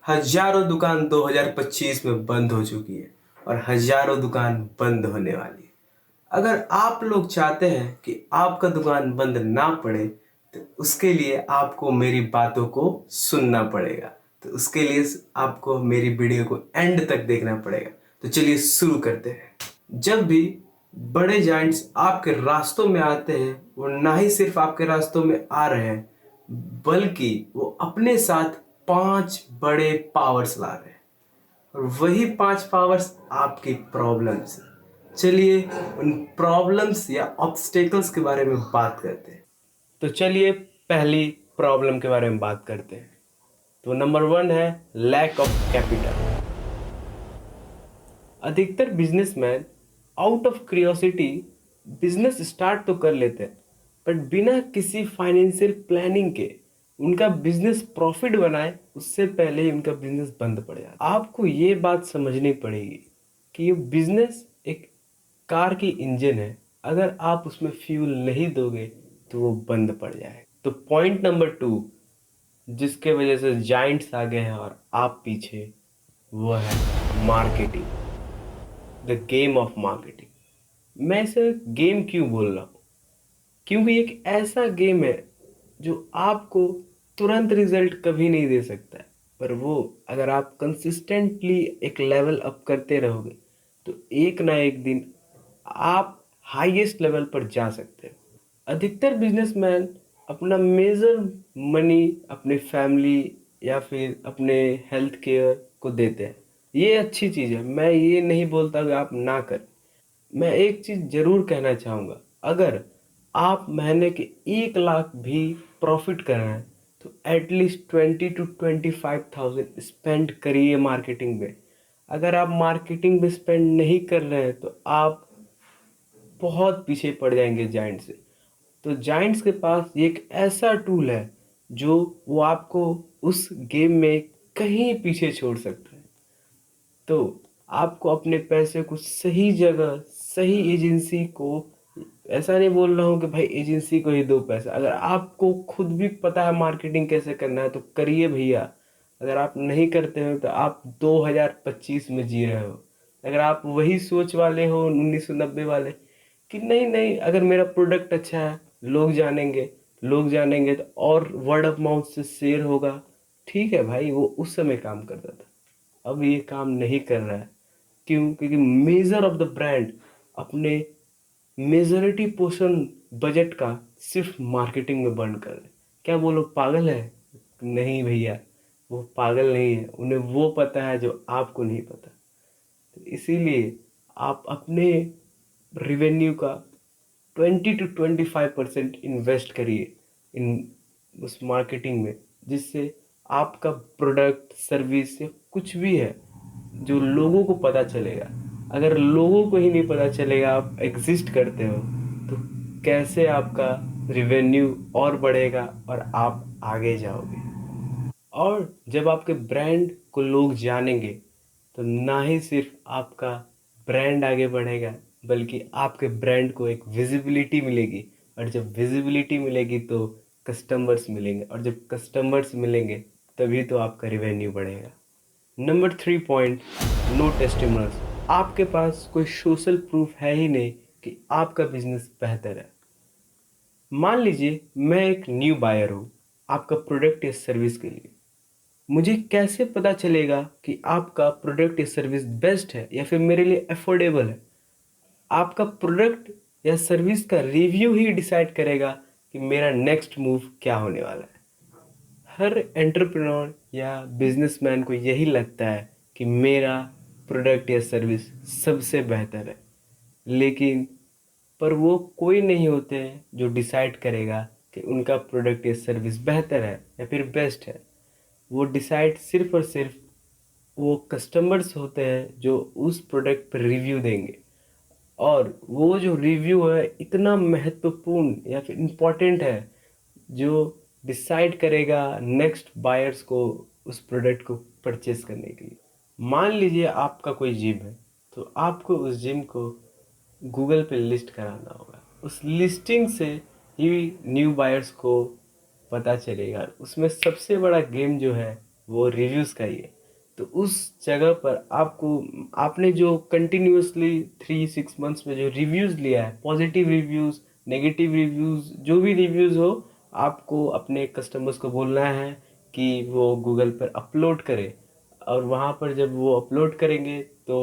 हजारों दुकान 2025 में बंद हो चुकी है और हजारों दुकान बंद होने वाली है। अगर आप लोग चाहते हैं कि आपका दुकान बंद ना पड़े तो उसके लिए आपको मेरी बातों को सुनना पड़ेगा। तो उसके लिए आपको मेरी वीडियो को एंड तक देखना पड़ेगा। तो चलिए शुरू करते हैं। जब भी बड़े जाइंट्स आपके रास्तों में आते हैं, वो ना ही सिर्फ आपके रास्तों में आ रहे हैं बल्कि वो अपने साथ 5 बड़े पावर्स ला रहे हैं। और वही 5 पावर्स आपकी प्रॉब्लम्स हैं। चलिए उन प्रॉब्लम्स या ऑब्स्टेकल्स के बारे में बात करते हैं। तो चलिए पहली प्रॉब्लम के बारे में बात करते हैं। तो नंबर 1 है लैक ऑफ कैपिटल। अधिकतर businessman out of curiosity business start तो कर लेते हैं, बट बिना किसी फाइनेंशियल प्लानिंग के उनका बिजनेस प्रॉफिट बनाए उससे पहले ही उनका बिजनेस बंद पड़ जाता है। आपको ये बात समझनी पड़ेगी कि ये बिजनेस एक कार की इंजन है। अगर आप उसमें फ्यूल नहीं दोगे तो वो बंद पड़ जाए। तो पॉइंट नंबर 2 जिसके वजह से जाइंट्स आगे हैं और आप पीछे, वो है marketing. The game of marketing. मैं इसे गेम क्यों बोल रहा हूँ? क्योंकि एक ऐसा गेम है जो आपको तुरंत रिजल्ट कभी नहीं दे सकता है, पर वो अगर आप कंसिस्टेंटली एक लेवल अप करते रहोगे तो एक ना एक दिन आप हाईएस्ट लेवल पर जा सकते हो। अधिकतर बिजनेसमैन अपना मेजर मनी अपने फैमिली या फिर अपने हेल्थ केयर को देते हैं। ये अच्छी चीज़ है, मैं ये नहीं बोलता कि आप ना करें। मैं एक चीज़ ज़रूर कहना चाहूँगा, अगर आप महीने के 1 लाख भी प्रॉफिट कर रहे हैं तो एटलीस्ट 20 to 25,000 स्पेंड करिए मार्केटिंग में। अगर आप मार्केटिंग में स्पेंड नहीं कर रहे हैं तो आप बहुत पीछे पड़ जाएंगे जाइंट से। तो जाइंट्स के पास ये एक ऐसा टूल है जो वो आपको उस गेम में कहीं पीछे छोड़ सकता है। तो आपको अपने पैसे को सही जगह, सही एजेंसी को, ऐसा नहीं बोल रहा हूँ कि भाई एजेंसी को ही दो पैसा, अगर आपको खुद भी पता है मार्केटिंग कैसे करना है तो करिए भैया। अगर आप नहीं करते हो तो आप 2025 में जी रहे हो। अगर आप वही सोच वाले हो 1990 वाले कि नहीं नहीं, अगर मेरा प्रोडक्ट अच्छा है, लोग जानेंगे तो और वर्ड ऑफ माउथ से शेयर होगा, ठीक है भाई, वो उस समय काम करता था। अब ये काम नहीं कर रहा है। क्यों? क्योंकि मेजर ऑफ द ब्रांड अपने मेजॉरिटी पोर्शन बजट का सिर्फ मार्केटिंग में बर्न कर रहे हैं। क्या वो लोग पागल है? नहीं भैया, वो पागल नहीं है, उन्हें वो पता है जो आपको नहीं पता। तो इसीलिए आप अपने रिवेन्यू का 20 to 25% इन्वेस्ट करिए इन उस मार्केटिंग में, जिससे आपका प्रोडक्ट सर्विस या कुछ भी है जो लोगों को पता चलेगा। अगर लोगों को ही नहीं पता चलेगा आप एग्जिस्ट करते हो तो कैसे आपका रिवेन्यू और बढ़ेगा और आप आगे जाओगे। और जब आपके ब्रांड को लोग जानेंगे तो ना ही सिर्फ आपका ब्रांड आगे बढ़ेगा बल्कि आपके ब्रांड को एक विजिबिलिटी मिलेगी। और जब विजिबिलिटी मिलेगी तो कस्टमर्स मिलेंगे, और जब कस्टमर्स मिलेंगे तभी तो आपका रिवेन्यू बढ़ेगा। Number 3 point, no testimonials. आपके पास कोई सोशल प्रूफ है ही नहीं कि आपका बिजनेस बेहतर है। मान लीजिए मैं एक न्यू बायर हूँ आपका प्रोडक्ट या सर्विस के लिए। मुझे कैसे पता चलेगा कि आपका प्रोडक्ट या सर्विस बेस्ट है या फिर मेरे लिए अफोर्डेबल है? आपका प्रोडक्ट या सर्विस का रिव्यू ही डिसाइड करेगा कि मेरा नेक्स्ट मूव क्या होने वाला है। हर एंटरप्रेन्योर या बिजनेसमैन को यही लगता है कि मेरा प्रोडक्ट या सर्विस सबसे बेहतर है, लेकिन पर वो कोई नहीं होते हैं जो डिसाइड करेगा कि उनका प्रोडक्ट या सर्विस बेहतर है या फिर बेस्ट है। वो डिसाइड सिर्फ और सिर्फ वो कस्टमर्स होते हैं जो उस प्रोडक्ट पर रिव्यू देंगे। और वो जो रिव्यू है इतना महत्वपूर्ण या फिर इम्पोर्टेंट है जो डिसाइड करेगा नेक्स्ट बायर्स को उस प्रोडक्ट को परचेस करने के लिए। मान लीजिए आपका कोई जिम है तो आपको उस जिम को गूगल पे लिस्ट कराना होगा। उस लिस्टिंग से ही न्यू बायर्स को पता चलेगा। उसमें सबसे बड़ा गेम जो है वो रिव्यूज़ का ही है। तो उस जगह पर आपको, आपने जो कंटिन्यूअसली 3-6 मंथ्स में जो रिव्यूज़ लिया है, पॉजिटिव रिव्यूज़, नेगेटिव रिव्यूज़, जो भी रिव्यूज़ हो, आपको अपने कस्टमर्स को बोलना है कि वो गूगल पर अपलोड करें। और वहाँ पर जब वो अपलोड करेंगे तो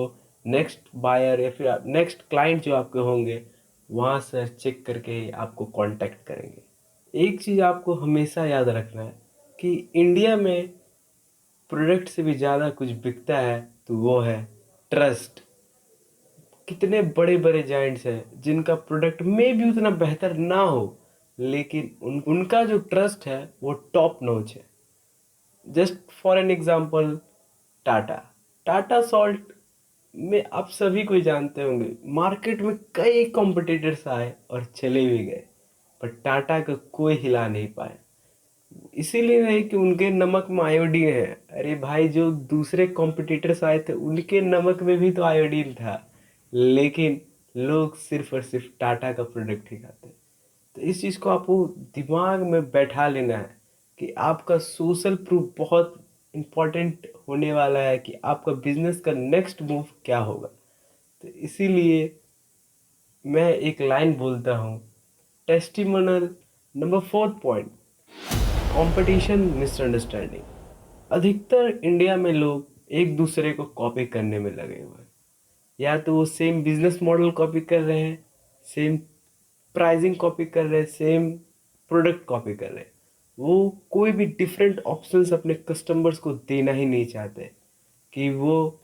नेक्स्ट बायर या फिर नेक्स्ट क्लाइंट जो आपके होंगे, वहाँ से चेक करके आपको कांटेक्ट करेंगे। एक चीज़ आपको हमेशा याद रखना है कि इंडिया में प्रोडक्ट से भी ज़्यादा कुछ बिकता है, तो वो है ट्रस्ट। कितने बड़े बड़े जाइंट्स हैं जिनका प्रोडक्ट में भी उतना बेहतर ना हो, लेकिन उनका जो ट्रस्ट है वो टॉप नॉच है। Just for an example, Tata. Tata salt में आप सभी कोई जानते होंगे, मार्केट में कई कॉम्पिटिटर्स आए और चले भी गए, पर टाटा का कोई हिला नहीं पाया। इसीलिए नहीं कि उनके नमक में आयोडीन है। अरे भाई, जो दूसरे कॉम्पिटिटर्स आए थे उनके नमक में भी तो आयोडीन था, लेकिन लोग सिर्फ और सिर्फ टाटा का प्रोडक्ट ही खाते हैं। तो इस चीज़ को आपको दिमाग में बैठा लेना है कि आपका सोशल प्रूफ बहुत इम्पोर्टेंट होने वाला है कि आपका बिजनेस का नेक्स्ट मूव क्या होगा। तो इसीलिए मैं एक लाइन बोलता हूँ, testimonial. Number 4th point, competition misunderstanding. अधिकतर इंडिया में लोग एक दूसरे को कॉपी करने में लगे हुए हैं। या तो वो सेम बिजनेस मॉडल कॉपी कर रहे हैं, सेम प्राइसिंग कॉपी कर रहे हैं, सेम प्रोडक्ट कॉपी कर रहे हैं। वो कोई भी डिफरेंट ऑप्शंस अपने कस्टमर्स को देना ही नहीं चाहते कि वो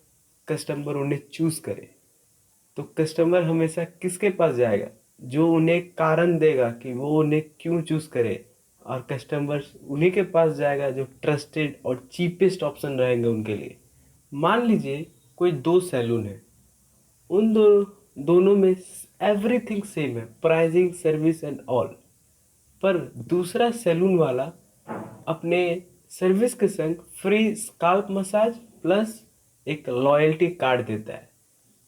कस्टमर उन्हें चूज़ करे। तो कस्टमर हमेशा किसके पास जाएगा? जो उन्हें कारण देगा कि वो उन्हें क्यों चूज़ करे। और कस्टमर उन्हीं के पास जाएगा जो ट्रस्टेड और चीपेस्ट ऑप्शन रहेंगे उनके लिए। मान लीजिए कोई दो सैलून है, उन दोनों में एवरीथिंग सेम है, प्राइसिंग, सर्विस एंड ऑल। पर दूसरा सैलून वाला अपने सर्विस के संग फ्री स्काल्प मसाज प्लस एक लॉयल्टी कार्ड देता है।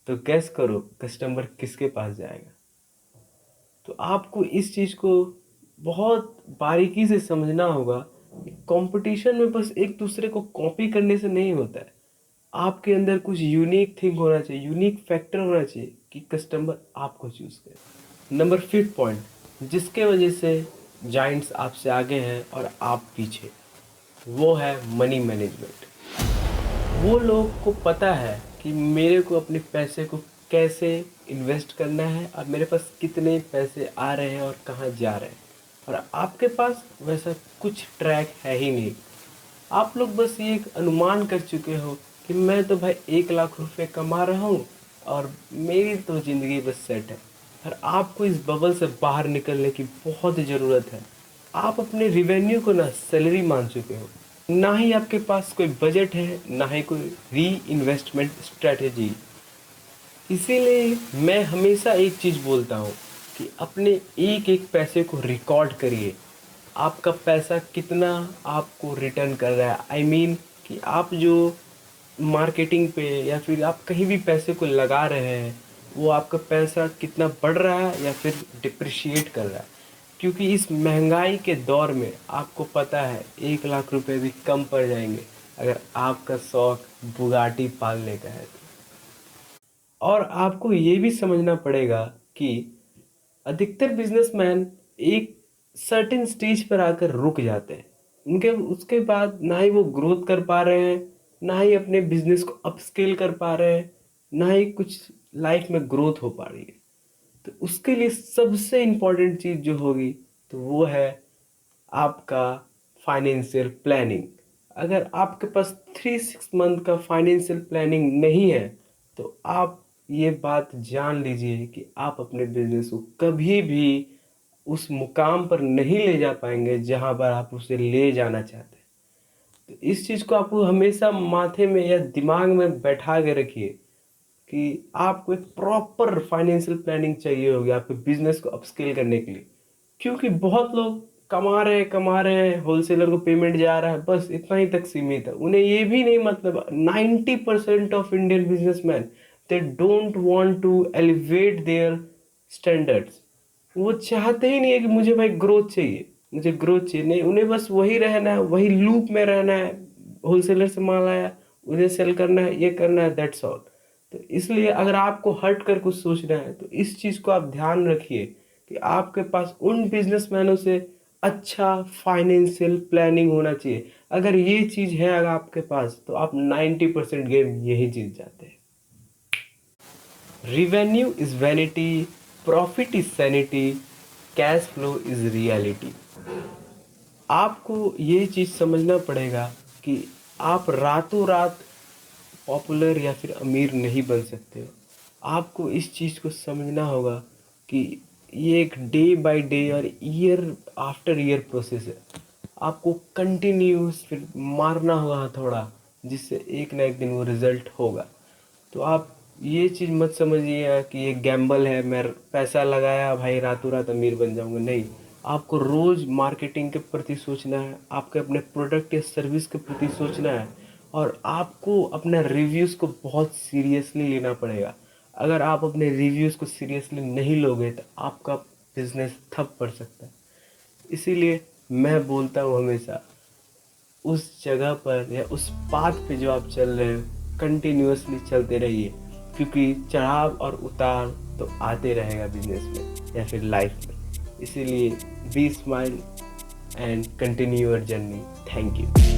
तो गैस करो कस्टमर किसके पास जाएगा? तो आपको इस चीज़ को बहुत बारीकी से समझना होगा कि कंपटीशन में बस एक दूसरे को कॉपी करने से नहीं होता है। आपके अंदर कुछ यूनिक थिंग होना चाहिए, यूनिक फैक्टर होना चाहिए कि कस्टमर आपको चूज़ करे। नंबर 5th पॉइंट, जिसके वजह से जाइंट्स आपसे आगे हैं और आप पीछे, वो है मनी मैनेजमेंट। वो लोग को पता है कि मेरे को अपने पैसे को कैसे इन्वेस्ट करना है और मेरे पास कितने पैसे आ रहे हैं और कहाँ जा रहे हैं। और आपके पास वैसा कुछ ट्रैक है ही नहीं। आप लोग बस ये एक अनुमान कर चुके हो कि मैं तो भाई 1 लाख रुपए कमा रहा हूँ और मेरी तो ज़िंदगी बस सेट है। और आपको इस बबल से बाहर निकलने की बहुत ज़रूरत है। आप अपने रिवेन्यू को ना सैलरी मान चुके हो, ना ही आपके पास कोई बजट है, ना ही कोई री इन्वेस्टमेंट स्ट्रेटेजी। इसीलिए मैं हमेशा एक चीज़ बोलता हूँ कि अपने एक एक पैसे को रिकॉर्ड करिए। आपका पैसा कितना आपको रिटर्न कर रहा है, आई मीन कि आप जो मार्केटिंग पे या फिर आप कहीं भी पैसे को लगा रहे हैं, वो आपका पैसा कितना बढ़ रहा है या फिर डिप्रिशिएट कर रहा है। क्योंकि इस महंगाई के दौर में आपको पता है 1 लाख रुपए भी कम पड़ जाएंगे अगर आपका शौक बुगाटी पालने का है। और आपको ये भी समझना पड़ेगा कि अधिकतर बिजनेसमैन एक सर्टेन स्टेज पर आकर रुक जाते हैं। उनके उसके बाद ना ही वो ग्रोथ कर पा रहे हैं, ना ही अपने बिजनेस को अपस्केल कर पा रहे हैं, ना ही कुछ लाइफ में ग्रोथ हो पा रही है। तो उसके लिए सबसे इम्पोर्टेंट चीज़ जो होगी तो वो है आपका फाइनेंशियल प्लानिंग। अगर आपके पास 3-6 मंथ का फाइनेंशियल प्लानिंग नहीं है, तो आप ये बात जान लीजिए कि आप अपने बिजनेस को कभी भी उस मुकाम पर नहीं ले जा पाएंगे जहां पर आप उसे ले जाना चाहते हैं। तो इस चीज़ को आपको हमेशा माथे में या दिमाग में बैठा के रखिए कि आपको एक प्रॉपर फाइनेंशियल प्लानिंग चाहिए होगी आपके बिजनेस को अपस्केल करने के लिए। क्योंकि बहुत लोग कमा रहे हैं, होलसेलर को पेमेंट जा रहा है, बस इतना ही तक सीमित है। उन्हें ये भी नहीं मतलब, 90% of Indian businessman they don't want to elevate their standards. वो चाहते ही नहीं है कि मुझे भाई ग्रोथ चाहिए, मुझे ग्रोथ चाहिए, नहीं, उन्हें बस वही रहना है, वही लूप में रहना है। होलसेलर से माल आया, उन्हें सेल करना है, ये करना है, दैट्स ऑल। तो इसलिए अगर आपको हट कर कुछ सोचना है तो इस चीज़ को आप ध्यान रखिए कि आपके पास उन बिजनेसमैनों से अच्छा फाइनेंशियल प्लानिंग होना चाहिए। अगर ये चीज़ है अगर आपके पास, तो आप 90% गेम यही जीत जाते हैं। Revenue is vanity, profit is sanity, cash flow is reality। आपको ये चीज़ समझना पड़ेगा कि आप रातों रात पॉपुलर या फिर अमीर नहीं बन सकते हो। आपको इस चीज़ को समझना होगा कि ये एक डे बाय डे और ईयर आफ्टर ईयर प्रोसेस है। आपको कंटिन्यूस फिर मारना होगा थोड़ा, जिससे एक ना एक दिन वो रिजल्ट होगा। तो आप ये चीज़ मत समझिए कि ये गैम्बल है, मैं पैसा लगाया भाई रातों रात अमीर बन जाऊंगा, नहीं। आपको रोज़ मार्केटिंग के प्रति सोचना है, आपके अपने प्रोडक्ट या सर्विस के प्रति सोचना है, और आपको अपना रिव्यूज़ को बहुत सीरियसली लेना पड़ेगा। अगर आप अपने रिव्यूज़ को सीरियसली नहीं लोगे तो आपका बिजनेस ठप पड़ सकता है। इसीलिए मैं बोलता हूँ हमेशा, उस जगह पर या उस पाथ पे जो आप चल रहे हो कंटिन्यूअसली चलते रहिए, क्योंकि चढ़ाव और उतार तो आते रहेगा बिजनेस में या फिर लाइफ में। इसीलिए be smile and continue your journey. Thank you.